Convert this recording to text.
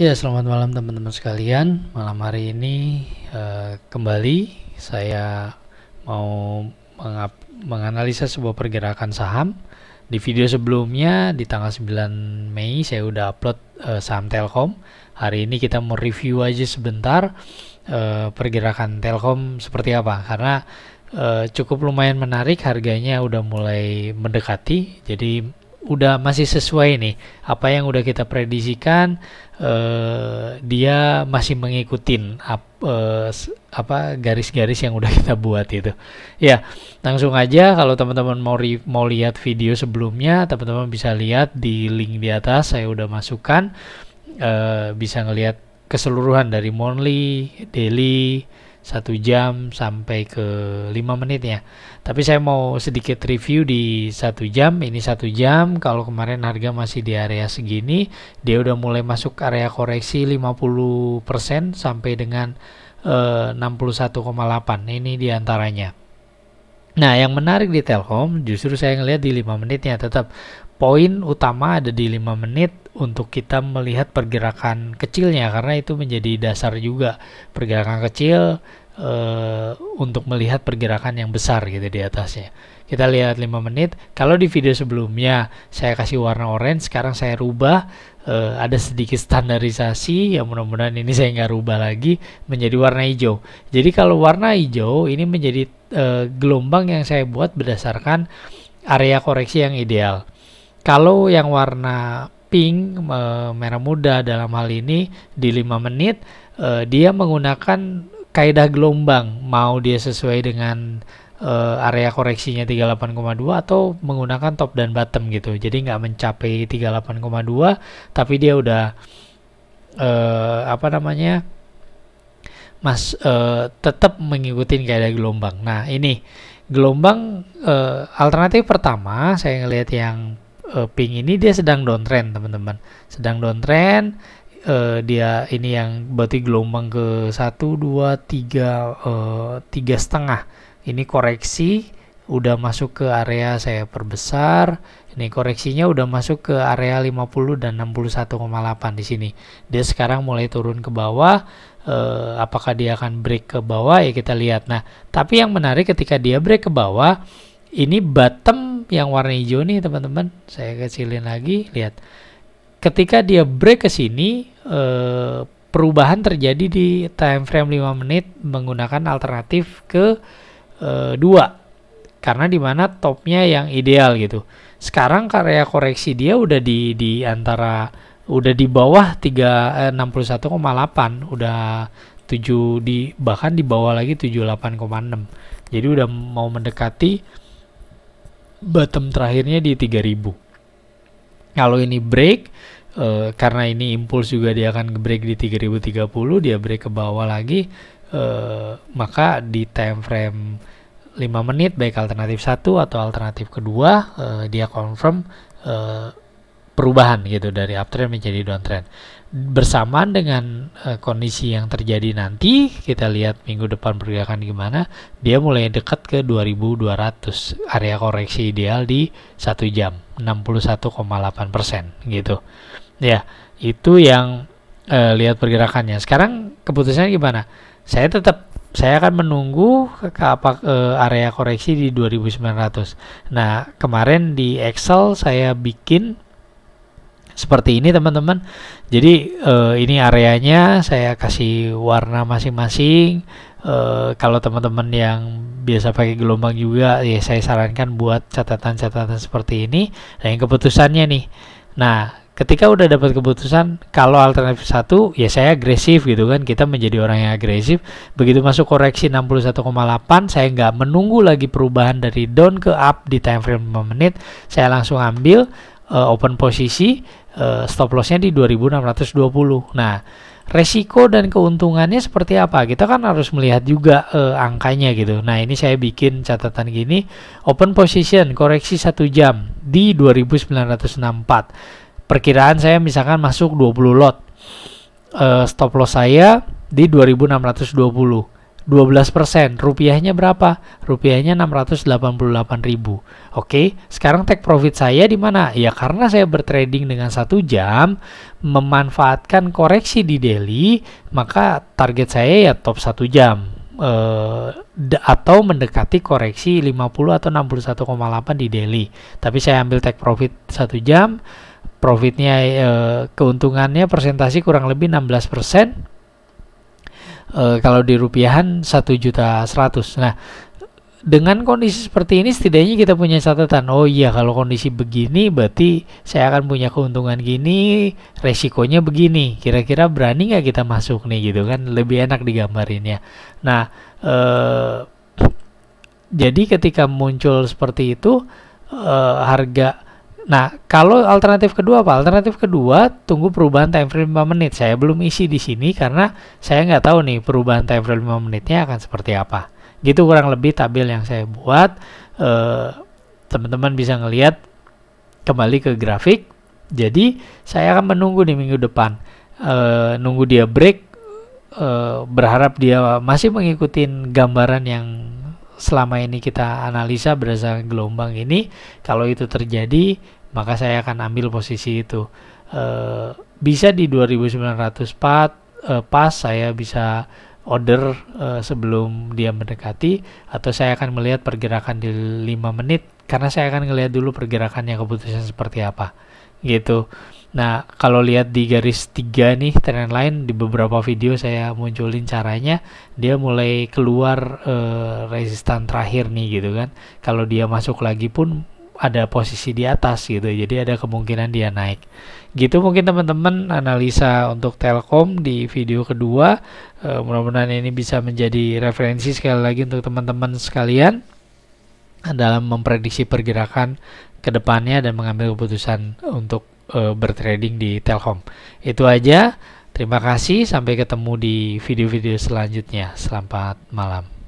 Ya, selamat malam teman-teman sekalian. Malam hari ini kembali saya mau menganalisa sebuah pergerakan saham. Di video sebelumnya di tanggal 9 Mei saya udah upload saham Telkom. Hari ini kita mau review aja sebentar pergerakan Telkom seperti apa, karena cukup lumayan menarik, harganya udah mulai mendekati. Jadi udah masih sesuai nih apa yang udah kita prediksikan. Dia masih mengikutin garis-garis yang udah kita buat itu. Ya, langsung aja, kalau teman-teman mau lihat video sebelumnya, teman-teman bisa lihat di link di atas, saya udah masukkan. Bisa ngelihat keseluruhan dari monthly, daily, 1 jam sampai ke 5 menit ya. Tapi saya mau sedikit review di 1 jam. Ini 1 jam, kalau kemarin harga masih di area segini, dia udah mulai masuk area koreksi 50% sampai dengan 61,8. Ini diantaranya. Nah, yang menarik di Telkom justru saya ngelihat di 5 menitnya. Tetap poin utama ada di 5 menit untuk kita melihat pergerakan kecilnya, karena itu menjadi dasar juga. Pergerakan kecil untuk melihat pergerakan yang besar gitu di atasnya. Kita lihat 5 menit. Kalau di video sebelumnya saya kasih warna orange, sekarang saya rubah, ada sedikit standarisasi, ya mudah-mudahan ini saya nggak rubah lagi, menjadi warna hijau. Jadi kalau warna hijau ini menjadi gelombang yang saya buat berdasarkan area koreksi yang ideal. Kalau yang warna pink, merah muda dalam hal ini di 5 menit, dia menggunakan kaidah gelombang, mau dia sesuai dengan area koreksinya 38,2 atau menggunakan top dan bottom gitu. Jadi nggak mencapai 38,2, tapi dia udah tetap mengikuti kaidah gelombang. Nah, ini gelombang alternatif pertama, saya ngelihat yang pink ini dia sedang downtrend teman-teman, sedang downtrend. Dia ini yang berarti gelombang ke 1, 2, 3, 3,5. Ini koreksi udah masuk ke area, saya perbesar. Ini koreksinya udah masuk ke area 50 dan 61,8 di sini. Dia sekarang mulai turun ke bawah. Apakah dia akan break ke bawah, ya kita lihat. Nah, tapi yang menarik ketika dia break ke bawah, ini bottom yang warna hijau nih teman-teman, saya kecilin lagi, lihat. Ketika dia break ke sini, perubahan terjadi di time frame 5 menit menggunakan alternatif ke 2, karena dimana topnya yang ideal gitu. Sekarang area koreksi dia udah di antara, udah di bawah 61,8, udah 7 bahkan di bawah lagi 78,6. Jadi udah mau mendekati bottom terakhirnya di 3000. Kalau ini break, karena ini impuls juga, dia akan break di 3030, dia break ke bawah lagi, maka di time frame 5 menit baik alternatif 1 atau alternatif kedua, dia confirm perubahan gitu dari uptrend menjadi downtrend. Bersamaan dengan kondisi yang terjadi nanti, kita lihat minggu depan pergerakan gimana, dia mulai dekat ke 2200, area koreksi ideal di 1 jam 61,8% gitu ya. Itu yang lihat pergerakannya. Sekarang keputusannya gimana? Saya akan menunggu ke area koreksi di 2900. Nah, kemarin di Excel saya bikin seperti ini teman-teman. Jadi ini areanya saya kasih warna masing-masing. Kalau teman-teman yang biasa pakai gelombang juga, ya saya sarankan buat catatan-catatan seperti ini. Nah, yang keputusannya nih. Nah, ketika udah dapat keputusan, kalau alternatif 1, ya saya agresif gitu kan, kita menjadi orang yang agresif. Begitu masuk koreksi 61,8, saya nggak menunggu lagi perubahan dari down ke up di time frame 5 menit, saya langsung ambil open posisi, stop lossnya di 2620. Nah, resiko dan keuntungannya seperti apa, kita kan harus melihat juga angkanya gitu. Nah, ini saya bikin catatan gini, open position koreksi 1 jam di 2964. Perkiraan saya misalkan masuk 20 lot, stop loss saya di 2620. 12%. Rupiahnya berapa? Rupiahnya 688.000. Oke, sekarang take profit saya di mana? Ya karena saya bertrading dengan 1 jam, memanfaatkan koreksi di daily, maka target saya ya top 1 jam. Atau mendekati koreksi 50 atau 61,8 di daily. Tapi saya ambil take profit 1 jam, profitnya keuntungannya persentase kurang lebih 16%. Kalau di rupiahan 1.100.000. Nah, dengan kondisi seperti ini setidaknya kita punya catatan. Oh iya, kalau kondisi begini berarti saya akan punya keuntungan gini, resikonya begini. Kira-kira berani nggak kita masuk nih gitu kan? Lebih enak digambarinnya. Nah, jadi ketika muncul seperti itu harga. Nah, kalau alternatif kedua apa? Alternatif kedua, tunggu perubahan time frame 5 menit. Saya belum isi di sini karena saya nggak tahu nih perubahan time frame 5 menitnya akan seperti apa. Gitu kurang lebih tabel yang saya buat. Teman-teman bisa ngelihat kembali ke grafik. Jadi, saya akan menunggu di minggu depan. Nunggu dia break, berharap dia masih mengikuti gambaran yang selama ini kita analisa berdasarkan gelombang ini. Kalau itu terjadi, maka saya akan ambil posisi itu. Bisa di 2904 pas saya bisa order sebelum dia mendekati, atau saya akan melihat pergerakan di 5 menit karena saya akan melihat dulu pergerakannya, keputusan seperti apa gitu. Nah, kalau lihat di garis 3 nih, trend line di beberapa video saya munculin caranya, dia mulai keluar resistan terakhir nih gitu kan. Kalau dia masuk lagi pun ada posisi di atas gitu, jadi ada kemungkinan dia naik. Gitu mungkin teman-teman analisa untuk Telkom di video kedua. Mudah-mudahan ini bisa menjadi referensi sekali lagi untuk teman-teman sekalian dalam memprediksi pergerakan ke depannya dan mengambil keputusan untuk bertrading di Telkom. Itu aja. Terima kasih. Sampai ketemu di video-video selanjutnya. Selamat malam.